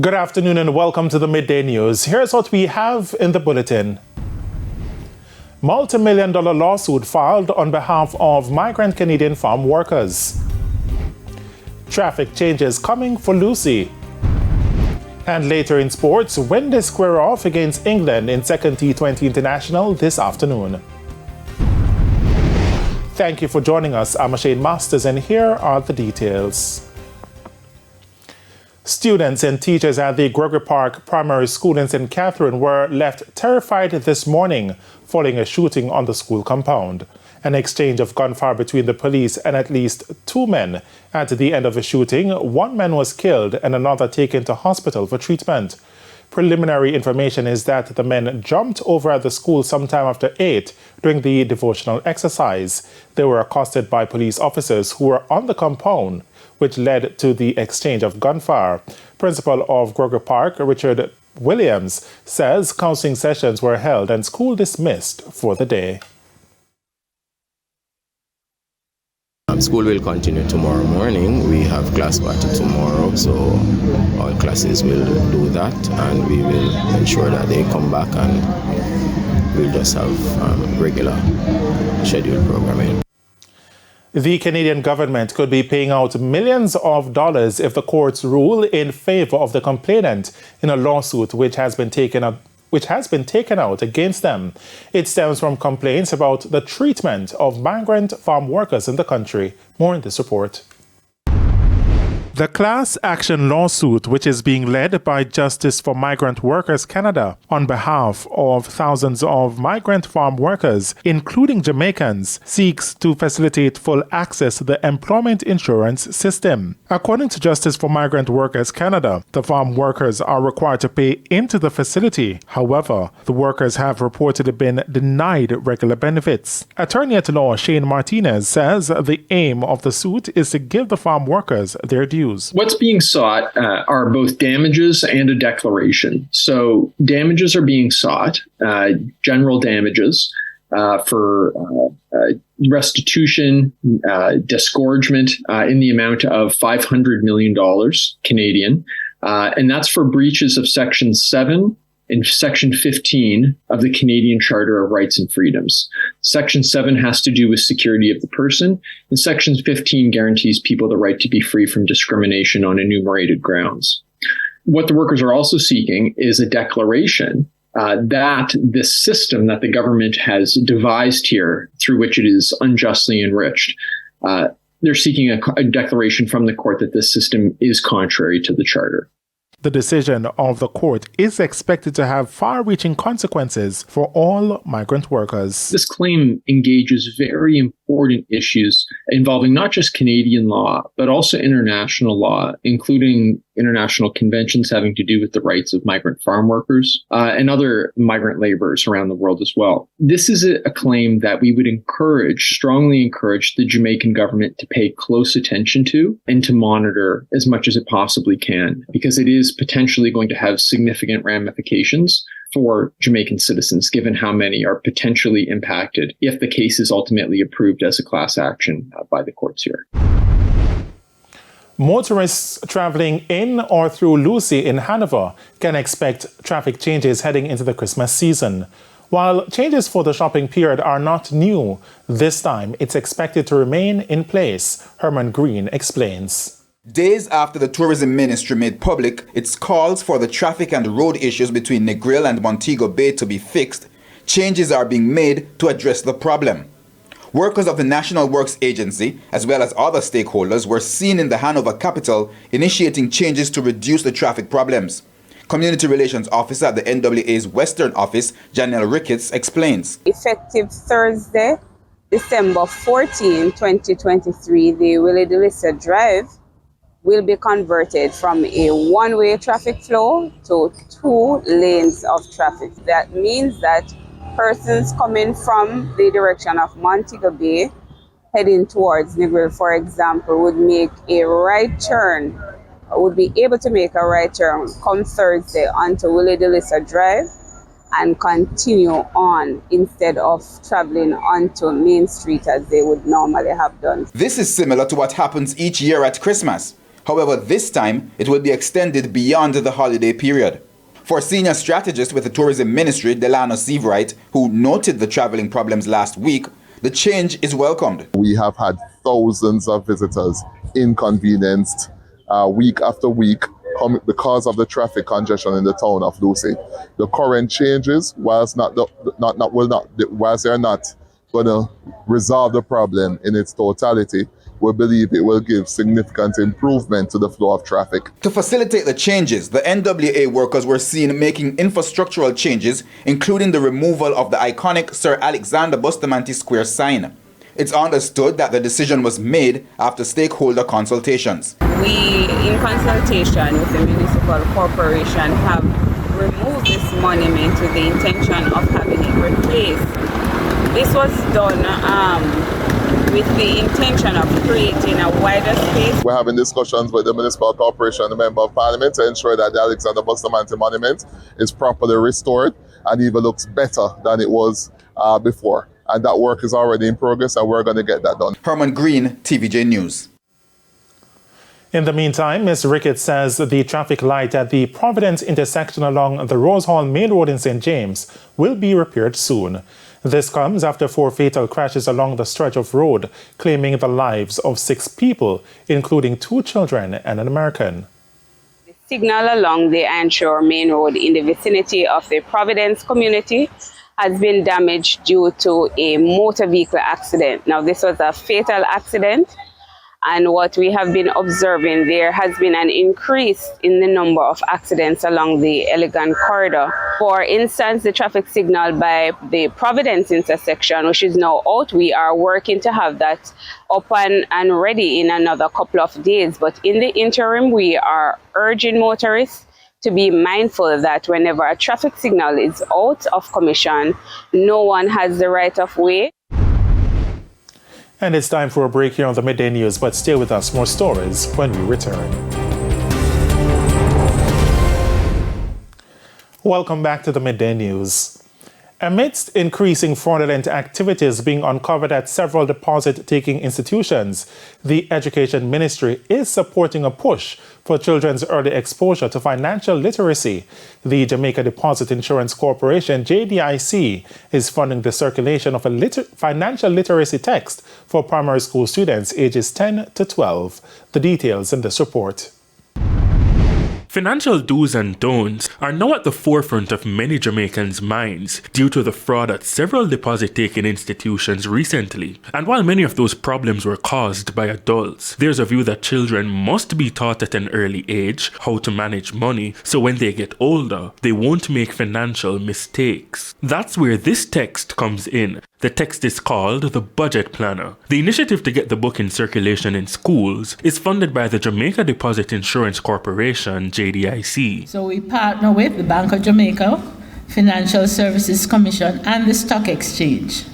Good afternoon and welcome to the Midday News. Here's what we have in the bulletin. Multi-million-dollar lawsuit filed on behalf of migrant Canadian farm workers. Traffic changes coming for Lucy. And later in sports, Wendy square off against England in second T20 International this afternoon. Thank you for joining us. I'm Shane Masters and here are the details. Students and teachers at the Gregory Park Primary School in St. Catherine were left terrified this morning following a shooting on the school compound. An exchange of gunfire between the police and at least two men. At the end of the shooting, one man was killed and another taken to hospital for treatment. Preliminary information is that the men jumped over at the school sometime after 8 during the devotional exercise. They were accosted by police officers who were on the compound, which led to the exchange of gunfire. Principal of Gregory Park, Richard Williams, says counseling sessions were held and school dismissed for the day. School will continue tomorrow morning. We have class party tomorrow, so all classes will do that and we will ensure that they come back and we'll just have regular scheduled programming. The Canadian government could be paying out millions of dollars if the courts rule in favor of the complainant in a lawsuit which has been taken out against them. It stems from complaints about the treatment of migrant farm workers in the country. More in this report. The class action lawsuit, which is being led by Justice for Migrant Workers Canada on behalf of thousands of migrant farm workers, including Jamaicans, seeks to facilitate full access to the employment insurance system. According to Justice for Migrant Workers Canada, the farm workers are required to pay into the facility. However, the workers have reportedly been denied regular benefits. Attorney at law Shane Martinez says the aim of the suit is to give the farm workers their due. What's being sought are both damages and a declaration. So damages are being sought, general damages for restitution, disgorgement in the amount of $500 million Canadian. And that's for breaches of Section 7 and Section 15 of the Canadian Charter of Rights and Freedoms. Section 7 has to do with security of the person, and Section 15 guarantees people the right to be free from discrimination on enumerated grounds. What the workers are also seeking is a declaration that this system that the government has devised here, through which it is unjustly enriched, they're seeking a declaration from the court that this system is contrary to the Charter. The decision of the court is expected to have far-reaching consequences for all migrant workers. This claim engages very important issues involving not just Canadian law, but also international law, including international conventions having to do with the rights of migrant farm workers and other migrant laborers around the world as well. This is a claim that we would strongly encourage the Jamaican government to pay close attention to and to monitor as much as it possibly can, because it is potentially going to have significant ramifications for Jamaican citizens, given how many are potentially impacted if the case is ultimately approved as a class action by the courts here. Motorists traveling in or through Lucy in Hanover can expect traffic changes heading into the Christmas season. While changes for the shopping period are not new, this time it's expected to remain in place. Herman Green explains. Days after the tourism ministry made public its calls for the traffic and road issues between Negril and Montego Bay to be fixed, changes are being made to address the problem. Workers of the National Works Agency, as well as other stakeholders, were seen in the Hanover capital initiating changes to reduce the traffic problems. Community Relations Officer at the NWA's Western Office, Janelle Ricketts, explains. Effective Thursday, December 14, 2023, the Willie DeLissa Drive will be converted from a one-way traffic flow to 2 lanes of traffic. That means that persons coming from the direction of Montego Bay heading towards Negril, for example, would make a right turn, would be able to make a right turn come Thursday onto Willie DeLissa Drive and continue on instead of traveling onto Main Street as they would normally have done. This is similar to what happens each year at Christmas. However, this time it will be extended beyond the holiday period. For senior strategist with the Tourism Ministry, Delano Seavright, who noted the traveling problems last week, the change is welcomed. We have had thousands of visitors inconvenienced week after week because of the traffic congestion in the town of Lucy. The current changes, whilst they're not going to resolve the problem in its totality, we believe it will give significant improvement to the flow of traffic. To facilitate the changes, the NWA workers were seen making infrastructural changes, including the removal of the iconic Sir Alexander Bustamante Square sign. It's understood that the decision was made after stakeholder consultations. We, in consultation with the municipal corporation, have removed this monument with the intention of having it replaced. This was done with the intention of creating a wider space. We're having discussions with the municipal corporation and the Member of Parliament to ensure that the Alexander Bustamante monument is properly restored and even looks better than it was before. And that work is already in progress, and we're going to get that done. Herman Green, TVJ News. In the meantime, Ms. Ricketts says the traffic light at the Providence intersection along the Rose Hall Main Road in St. James will be repaired soon. This comes after 4 fatal crashes along the stretch of road, claiming the lives of 6 people, including 2 children and an American. The signal along the Anshore Main Road in the vicinity of the Providence community has been damaged due to a motor vehicle accident. Now, this was a fatal accident, and what we have been observing, there has been an increase in the number of accidents along the Elegant corridor. For instance, the traffic signal by the Providence intersection, which is now out, we are working to have that up and ready in another couple of days. But in the interim, we are urging motorists to be mindful that whenever a traffic signal is out of commission, no one has the right of way. And it's time for a break here on the Midday News, but stay with us. More stories when we return. Welcome back to the Midday News. Amidst increasing fraudulent activities being uncovered at several deposit-taking institutions, the Education Ministry is supporting a push for children's early exposure to financial literacy. The Jamaica Deposit Insurance Corporation, JDIC, is funding the circulation of a financial literacy text for primary school students ages 10 to 12. The details in this report. Financial do's and don'ts are now at the forefront of many Jamaicans' minds due to the fraud at several deposit-taking institutions recently. And while many of those problems were caused by adults, there's a view that children must be taught at an early age how to manage money so when they get older, they won't make financial mistakes. That's where this text comes in. The text is called The Budget Planner. The initiative to get the book in circulation in schools is funded by the Jamaica Deposit Insurance Corporation, JDIC. So we partner with the Bank of Jamaica, Financial Services Commission, and the Stock Exchange.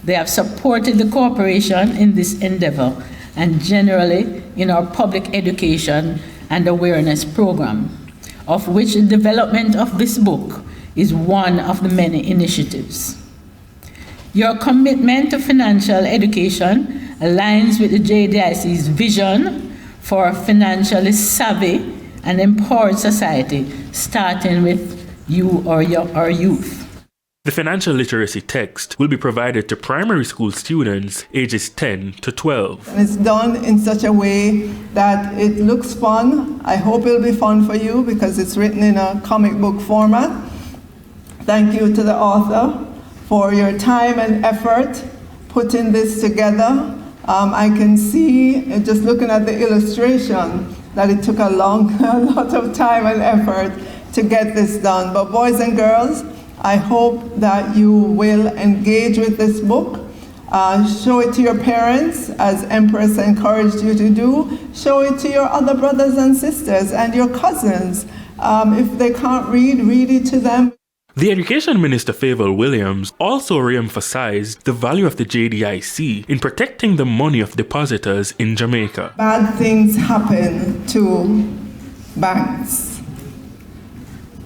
They have supported the corporation in this endeavor and generally in our public education and awareness program, of which the development of this book is one of the many initiatives. Your commitment to financial education aligns with the JDIC's vision for a financially savvy and empowered society, starting with you or our youth. The financial literacy text will be provided to primary school students ages 10 to 12. And it's done in such a way that it looks fun. I hope it'll be fun for you because it's written in a comic book format. Thank you to the author for your time and effort putting this together. I can see, just looking at the illustration, that it took a lot of time and effort to get this done. But boys and girls, I hope that you will engage with this book. Show it to your parents, as Empress encouraged you to do. Show it to your other brothers and sisters and your cousins. If they can't read, read it to them. The Education Minister Favour Williams also re-emphasized the value of the JDIC in protecting the money of depositors in Jamaica. Bad things happen to banks,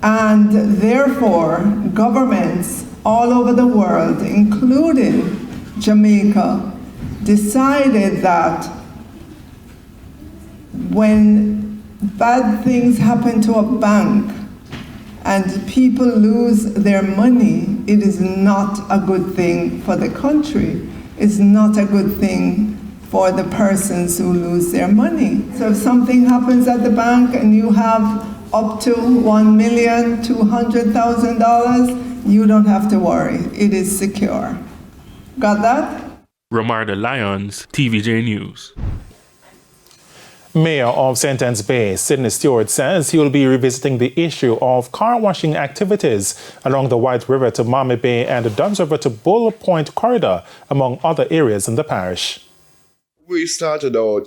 and therefore governments all over the world, including Jamaica, decided that when bad things happen to a bank and people lose their money, it is not a good thing for the country. It's not a good thing for the persons who lose their money. So if something happens at the bank and you have up to $1,200,000, you don't have to worry. It is secure. Got that? Romarda Lyons, TVJ News. Mayor of St. Anne's Bay, Sidney Stewart, says he will be revisiting the issue of car washing activities along the White River to Mami Bay and the Duns River to Bull Point corridor, among other areas in the parish. We started out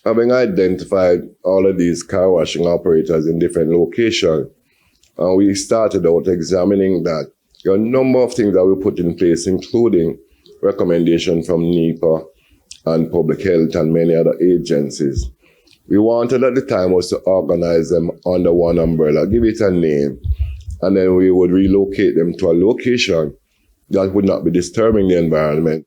having identified all of these car washing operators in different locations. And we started out examining that. There are a number of things that we put in place, including recommendation from NEPA and Public Health and many other agencies. We wanted at the time was to organize them under one umbrella, give it a name, and then we would relocate them to a location that would not be disturbing the environment.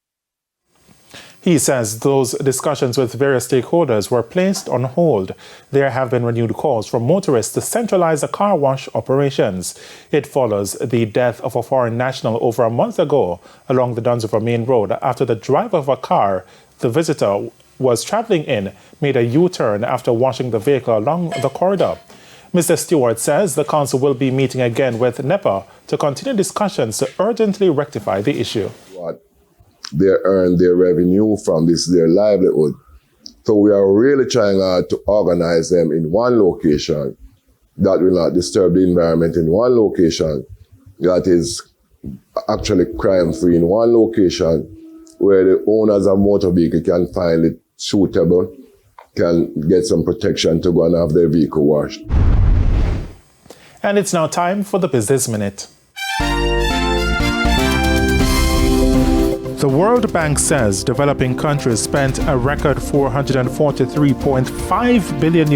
He says those discussions with various stakeholders were placed on hold. There have been renewed calls from motorists to centralize the car wash operations. It follows the death of a foreign national over a month ago along the Duns River Main Road after the driver of a car the visitor was traveling in made a U-turn after washing the vehicle along the corridor. Mr. Stewart says the council will be meeting again with NEPA to continue discussions to urgently rectify the issue. They earn their revenue from this, their livelihood. So we are really trying hard to organize them in one location that will not disturb the environment, in one location that is actually crime-free, in one location where the owners of motor vehicle can find it suitable, can get some protection to go and have their vehicle washed. And it's now time for the Business Minute. The World Bank says developing countries spent a record $443.5 billion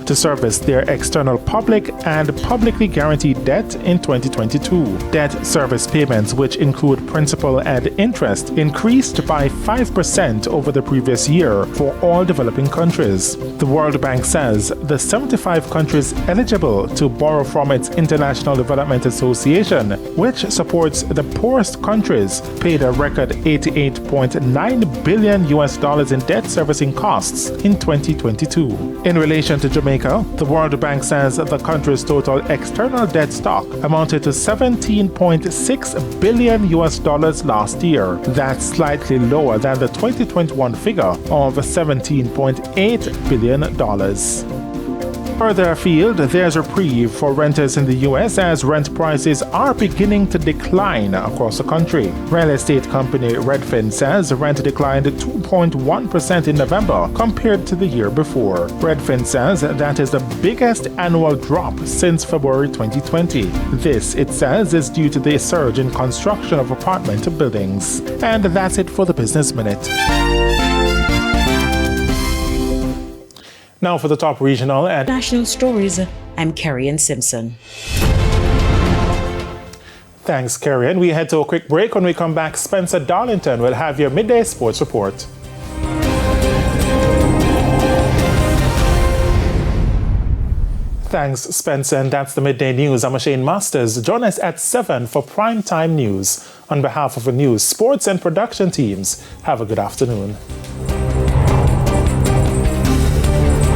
to service their external public and publicly guaranteed debt in 2022. Debt service payments, which include principal and interest, increased by 5% over the previous year for all developing countries. The World Bank says the 75 countries eligible to borrow from its International Development Association, which supports the poorest countries, paid a record $88.9 billion in debt servicing costs in 2022. In relation to Jamaica, the World Bank says the country's total external debt stock amounted to $17.6 billion last year. That's slightly lower than the 2021 figure of $17.8 billion. Further afield, there's a reprieve for renters in the U.S. as rent prices are beginning to decline across the country. Real estate company Redfin says rent declined 2.1% in November compared to the year before. Redfin says that is the biggest annual drop since February 2020. This, it says, is due to the surge in construction of apartment buildings. And that's it for the Business Minute. Now for the top regional and national stories, I'm Carrie Simpson. Thanks, Carrie. And we head to a quick break. When we come back, Spencer Darlington will have your midday sports report. Thanks, Spencer. And that's the Midday News. I'm Shane Masters. Join us at 7 for Primetime News. On behalf of the news, sports and production teams, have a good afternoon.